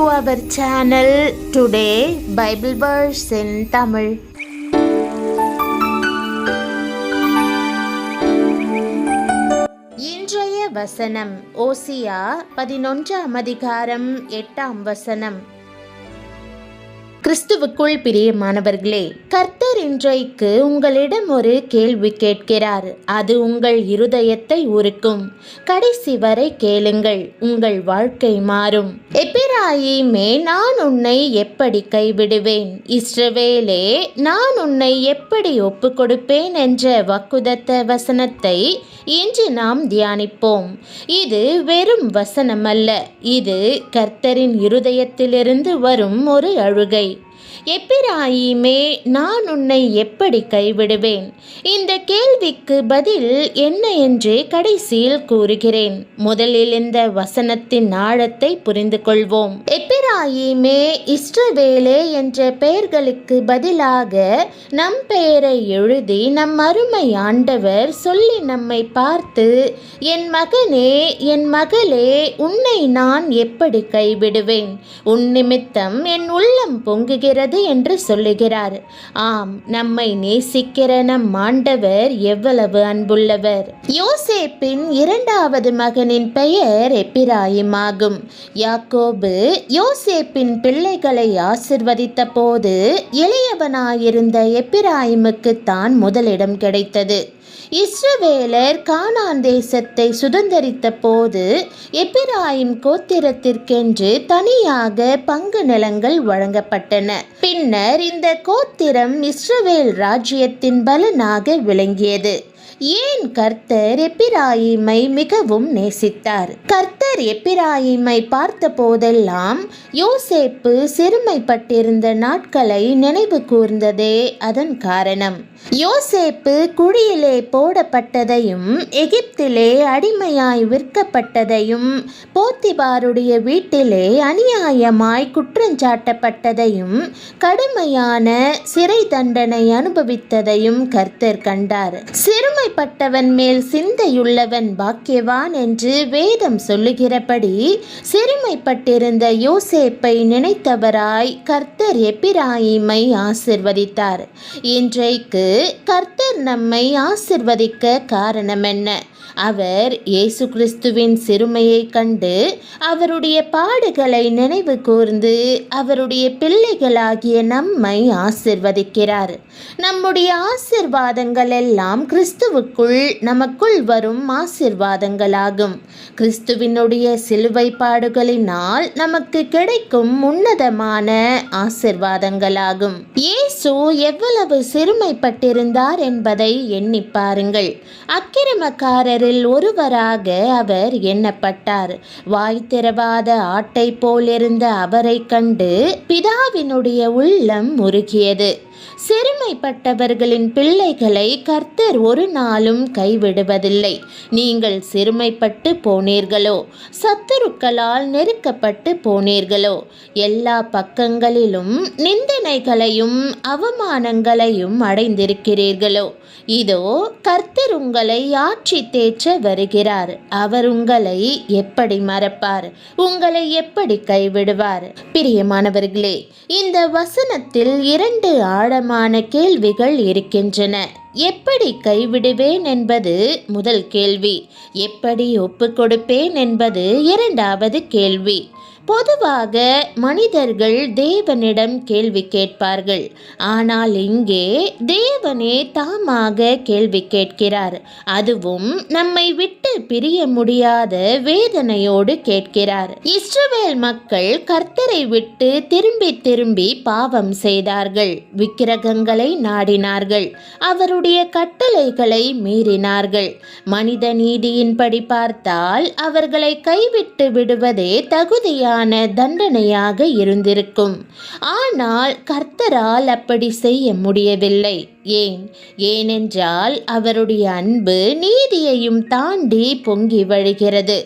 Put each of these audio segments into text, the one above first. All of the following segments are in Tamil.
our channel. Today Bible verse in Tamil. இன்றைய வசனம் ஓசியா 11ஆம் அதிகாரம் 8ஆம் வசனம். கிறிஸ்துவுக்குள் பிரியமானவர்களே, கர்த்தர் இன்றைக்கு உங்களிடம் ஒரு கேள்வி கேட்கிறார். அது உங்கள் இருதயத்தை உருக்கும். கடைசி வரை கேளுங்கள், உங்கள் வாழ்க்கை மாறும். எப்பிராயீமே, நான் உன்னை எப்படி கைவிடுவேன்? இஸ்ரவேலே, நான் உன்னை எப்படி ஒப்பு கொடுப்பேன் என்ற வாக்குத்தத்த வசனத்தை இன்று நாம் தியானிப்போம். இது வெறும் வசனமல்ல, இது கர்த்தரின் இருதயத்திலிருந்து வரும் ஒரு அழுகை. எப்பிராயீமே, நான் உன்னை எப்படி கைவிடுவேன்? இந்த கேள்விக்கு பதில் என்ன என்று கடைசியில் கூறுகிறேன். முதலில் இந்த வசனத்தின் ஆழத்தை புரிந்து கொள்வோம். எப்பிராயீமே, இஸ்ரவேலே என்ற பெயர்களுக்கு பதிலாக நம் பெயரை எழுதி நம் அருமை ஆண்டவர் சொல்லி நம்மை பார்த்து, என் மகனே, என் மகளே, உன்னை நான் எப்படி கைவிடுவேன்? உன் நிமித்தம் என் உள்ளம் பொங்குகிறது என்று சொல்லுகிறார். ஆம், நம்மை நேசிக்கிற நம் ஆண்டவர் எவ்வளவு அன்புள்ளவர். யோசேப்பின் இரண்டாவது மகனின் பெயர் எப்பிராயிம் ஆகும். யாக்கோபு யோசேப்பின் பிள்ளைகளை ஆசிர்வதித்த போது இளையவனாயிருந்த எப்பிராயிமுக்கு தான் முதலிடம் கிடைத்தது. இஸ்ரவேலர் கானான் தேசத்தை சுதந்தரித்த போது எப்பிராயிம் கோத்திரத்திற்கென்று தனியாக பங்கு நிலங்கள் வழங்கப்பட்டன. பின்னர் இந்த கோத்திரம் இஸ்ரவேல் ராஜ்யத்தின் பலனாக விளங்கியது. ஏன் கர்த்தர் எப்பிராயீமை மிகவும் நேசித்தார்? கர்த்தர் எப்பிராயீமை பார்த்த போதெல்லாம் யோசேப்பு சிறுமைப்பட்டிருந்த நாட்களை நினைவு கூர்ந்ததே அதன் காரணம். யோசேப்பு குழியிலே போடப்பட்டதையும், எகிப்திலே அடிமையாய் விற்கப்பட்டதையும், போத்திபாருடைய வீட்டிலே அநியாயமாய் குற்றஞ்சாட்டப்பட்டதையும், கடுமையான சிறை தண்டனை அனுபவித்ததையும் கர்த்தர் கண்டார். சிறுமைப்பட்டவன் மேல் சிந்தையுள்ளவன் பாக்கியவான் என்று வேதம் சொல்லுகிறபடி சிறுமைப்பட்டிருந்த யோசேப்பை நினைத்தவராய் கர்த்தர் எப்பிராயீமை ஆசிர்வதித்தார். இன்றைக்கு கர்த்தர் நம்மை ஆசிர்வதிக்க காரணம் என்ன? அவர் இயேசு கிறிஸ்துவின் சிறுமையை கண்டு அவருடைய பாடுகளை நினைவு கூர்ந்து அவருடைய பிள்ளைகளாகிய நம்மை ஆசிர்வதிக்கிறார். நம்முடைய ஆசிர்வாதங்கள் எல்லாம் கிறிஸ்துவுக்குள் நமக்குள் வரும் ஆசிர்வாதங்களாகும். கிறிஸ்துவினுடைய சிலுவை பாடுகளினால் நமக்கு கிடைக்கும் உன்னதமான ஆசிர்வாதங்களாகும். இயேசு எவ்வளவு சிறுமைப்பட்டிருந்தார் என்பதை எண்ணி பாருங்கள். அக்கிரமக்காரரில் ஒருவராக அவர் எண்ணப்பட்டார். வாய் திறவாத ஆட்டை போலிருந்த அவரை கண்டு பிதாவினுடைய உள்ளம் உருகியது. சிறுமைப்பட்டவர்களின் பிள்ளைகளை கர்த்தர் ஒரு நாளும் கைவிடுவதில்லை. நீங்கள் சிறுமைப்பட்டு போனீர்களோ, சத்துருக்களால் நெருக்கப்பட்டு போனீர்களோ, எல்லா பக்கங்களிலும் நிந்தனைகளையும் அவமானங்களையும் அடைந்திருக்கிறீர்களோ, இதோ கர்த்தர் உங்களை ஆட்சி தேற்ற வருகிறார். அவர் உங்களை எப்படி மறப்பார்? உங்களை எப்படி கைவிடுவார்? பிரியமானவர்களே, இந்த வசனத்தில் 2 ஆழமான கேள்விகள் இருக்கின்றன. எப்படி கைவிடுவேன் என்பது முதல் கேள்வி. எப்படி ஒப்பு கொடுப்பேன் என்பது இரண்டாவது கேள்வி. பொதுவாக மனிதர்கள் தேவனிடம் கேள்வி கேட்பார்கள். ஆனால் இங்கே தேவனே தாமாக கேள்வி கேட்கிறார். அதுவும் நம்மை விட்டு பிரிய முடியாத வேதனையோடு கேட்கிறார். இஸ்ரவேல் மக்கள் கர்த்தரை விட்டு திரும்பி திரும்பி பாவம் செய்தார்கள். விக்கிரகங்களை நாடினார்கள். அவருடைய கட்டளைகளை மீறினார்கள். மனித நீதியின்படி பார்த்தால் அவர்களை கைவிட்டு விடுவதே தகுதியான தண்டனையாக இருந்திருக்கும். ஆனால் கர்த்தரால் அப்படி செய்ய முடியவில்லை. ஏனென்றால் அவருடைய அன்பு நீதியையும் தாண்டி பொங்கி வழிகிறது.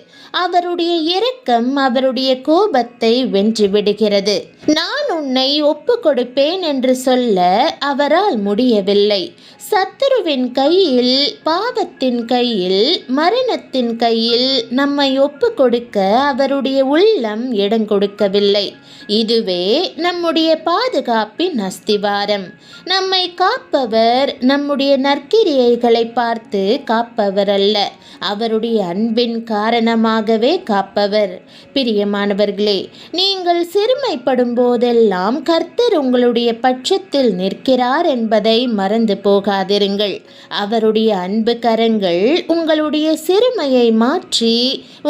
அவருடைய இரக்கம் அவருடைய கோபத்தை வென்றுவிடுகிறது. நான் உன்னை ஒப்பு கொடுப்பேன் என்று சொல்ல அவரால் முடியவில்லை. சத்துருவின் கையில், பாவத்தின் கையில், மரணத்தின் கையில் நம்மை ஒப்பு கொடுக்க அவருடைய உள்ளம் இடம் கொடுக்கவில்லை. இதுவே நம்முடைய பாதுகாப்பின் அஸ்திவாரம். நம்மை காப்பவர் நம்முடைய நற்கிரியைகளை பார்த்து காப்பவர் அல்ல, அவருடைய அன்பின் காரணமாகவே காப்பவர். பிரியமானவர்களே, நீங்கள் சிறுமைப்படும் போதெல்லாம் கர்த்தர் உங்களுடைய பட்சத்தில் நிற்கிறார் என்பதை மறந்து போகாதிருங்கள். அவருடைய அன்பு கரங்கள் உங்களுடைய சிறுமையை மாற்றி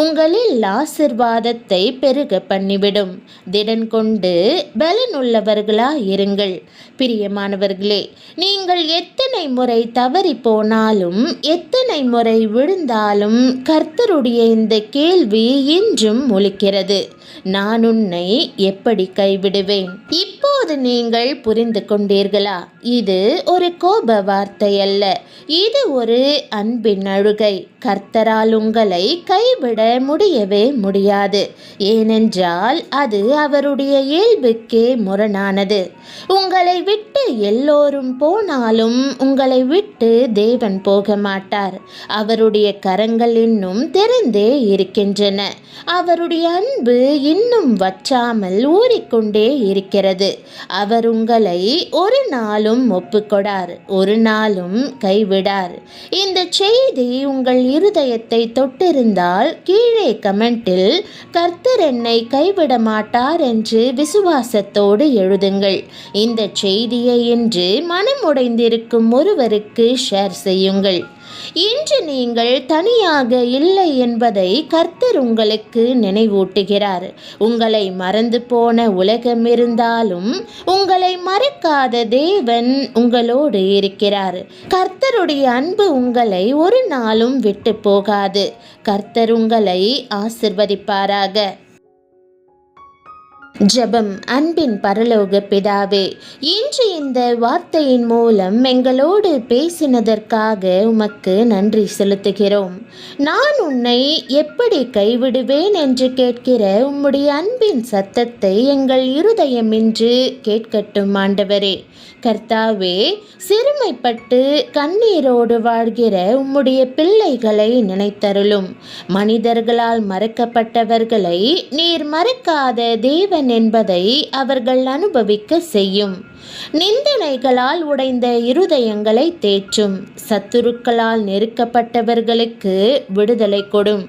உங்களில் ஆசிர்வாதத்தை பெருக பண்ணிவிடும். திடன் கொண்டு பலனுள்ளவர்களாயிருங்கள். பிரியமானவர்களே, நீங்கள் எத்தனை முறை தவறி போனாலும், எத்தனை முறை விழுந்தாலும் கர்த்தருடைய இந்த கேள்வி இன்றும் ஒலிக்கிறது: நான் உன்னை எப்படி கைவிடுவேன்? இப்போது நீங்கள் புரிந்து கொண்டீர்களா? இது ஒரு கோப வார்த்தை அல்ல, இது ஒரு அன்பின் அழுகை. கர்த்தரால் உங்களை கைவிட முடியவே முடியாது. ஏனென்றால் அது அவருடைய இயல்புக்கே முரணானது. உங்களை விட்டு எல்லோரும் போனாலும் உங்களை விட்டு தேவன் போக மாட்டார். அவருடைய கரங்கள் இன்னும் திறந்தே இருக்கின்றன. அவருடைய அன்பு இன்னும் வற்றாமல் ஊறிக்கொண்டே இருக்கிறது. அவர் உங்களை ஒரு நாளும் ஒப்புக்கொடார், ஒரு நாளும் கைவிடார். இந்த செய்தி உங்கள் இருதயத்தை தொட்டிருந்தால் கீழே கமெண்டில் கர்த்தர் என்னை கைவிட மாட்டார் என்று விசுவாசத்தோடு எழுதுங்கள். இந்த செய்தியை இன்று மனமுடைந்திருக்கும் ஒருவருக்கு ஷேர் செய்யுங்கள். இன்று நீங்கள் தனியாக இல்லை என்பதை கர்த்தர் உங்களுக்கு நினைவூட்டுகிறார். உங்களை மறந்து போன உலகம் இருந்தாலும் உங்களை மறக்காத தேவன் உங்களோடு இருக்கிறார். கர்த்தருடைய அன்பு உங்களை ஒரு நாளும் விட்டு போகாது. கர்த்தர் உங்களை ஆசிர்வதிப்பாராக. ஜெபம். அன்பின் பரலோக பிதாவே, இன்று இந்த வார்த்தையின் மூலம் எங்களோடு பேசினதற்காக உமக்கு நன்றி செலுத்துகிறோம். நான் உன்னை எப்படி கைவிடுவேன் என்று கேட்கிற உம்முடைய அன்பின் சத்தத்தை எங்கள் இருதயம் இன்று கேட்கட்டும் ஆண்டவரே. கர்த்தாவே, சிறுமைப்பட்டு கண்ணீரோடு வாழ்கிற உம்முடைய பிள்ளைகளை நினைத்தருளும். மனிதர்களால் மறக்கப்பட்டவர்களை நீர் மறக்காத தேவன் என்பதை அவர்கள் அனுபவிக்க செய்யும். நிந்தனைகளால் உடைந்த இருதயங்களை தேற்றும். சத்துருக்களால் நெருக்கப்பட்டவர்களுக்கு விடுதலை கொடும்.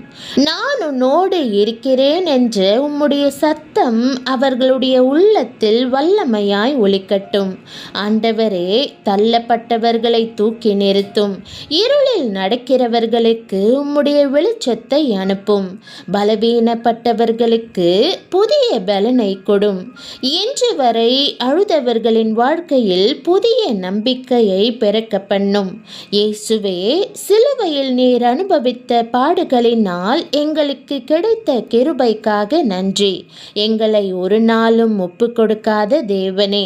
நான் உன்னோடு இருக்கிறேன் என்ற உம்முடைய சத்தம் அவர்களுடைய உள்ளத்தில் வல்லமையாய் ஒலிக்கட்டும். ஆண்டவரே, தள்ளப்பட்டவர்களை தூக்கி நிறுத்தும். இருளில் நடக்கிறவர்களுக்கு உம்முடைய வெளிச்சத்தை அனுப்பும். பலவீனப்பட்டவர்களுக்கு புதிய பலனை கொடும். இன்று வரை அழுதவர்களின் வாழ்க்கையில் புதிய நம்பிக்கையை பிறக்க பண்ணும். இயேசுவே, சிலுவையில் நீர் அனுபவித்த பாடுகளினால் எங்களுக்கு கிடைத்த கிருபைக்காக நன்றி. எங்களை ஒரு நாளும் ஒப்பு கொடுக்காத தேவனே,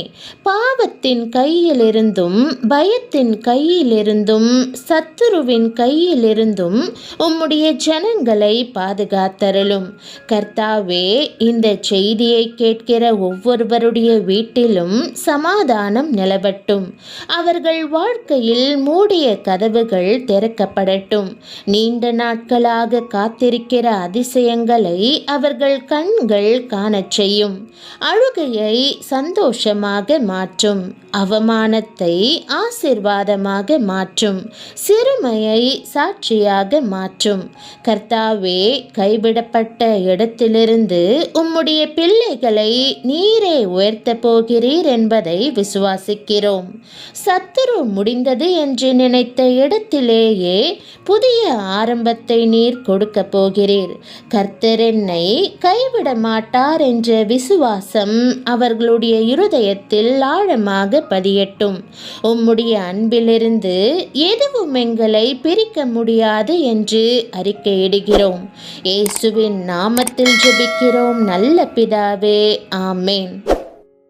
பாவத்தின் கையிலிருந்தும், பயத்தின் கையிலிருந்தும், சத்துருவின் கையிலிருந்தும் உம்முடைய ஜனங்களை பாதுகாத்தருளும். கர்த்தாவே, இந்த செய்தியை கேட்கிற ஒவ்வொருவருடைய வீட்டிலும் சமாதானம் நிலவட்டும். அவர்கள் வாழ்க்கையில் மூடிய கதவுகள் திறக்கப்படட்டும். நீண்ட நாட்களாக காத்திருக்கிற அதிசயங்களை அவர்கள் கண்கள் காணச் செய்யும். அழுகையை சந்தோஷமாக மாற்றும். அவமானத்தை ஆசீர்வாதமாக மாற்றும். சிறுமையை சாட்சியாக மாற்றும். கர்த்தாவே, கைவிடப்பட்ட இடத்திலிருந்து உம்முடைய பிள்ளைகளை நீரே உயர்த்த போகிறீர் என்பதை விசுவாசிக்கிறோம். சத்துரு முடிந்தது என்று நினைத்த இடத்திலேயே புதிய ஆரம்பத்தை நீர் கொடுக்க போகிறீர். கர்த்தர் என்னை கைவிட மாட்டார் என்ற விசுவாசம் அவர்களுடைய இருதயத்தில் ஆழமாக பதியட்டும். உம்முடைய அன்பிலிருந்து எதுவும் எங்களை பிரிக்க முடியாது என்று அறிக்கையிடுகிறோம். இயேசுவின் நாமத்தில் ஜெபிக்கிறோம் நல்ல பிதாவே, ஆமேன்.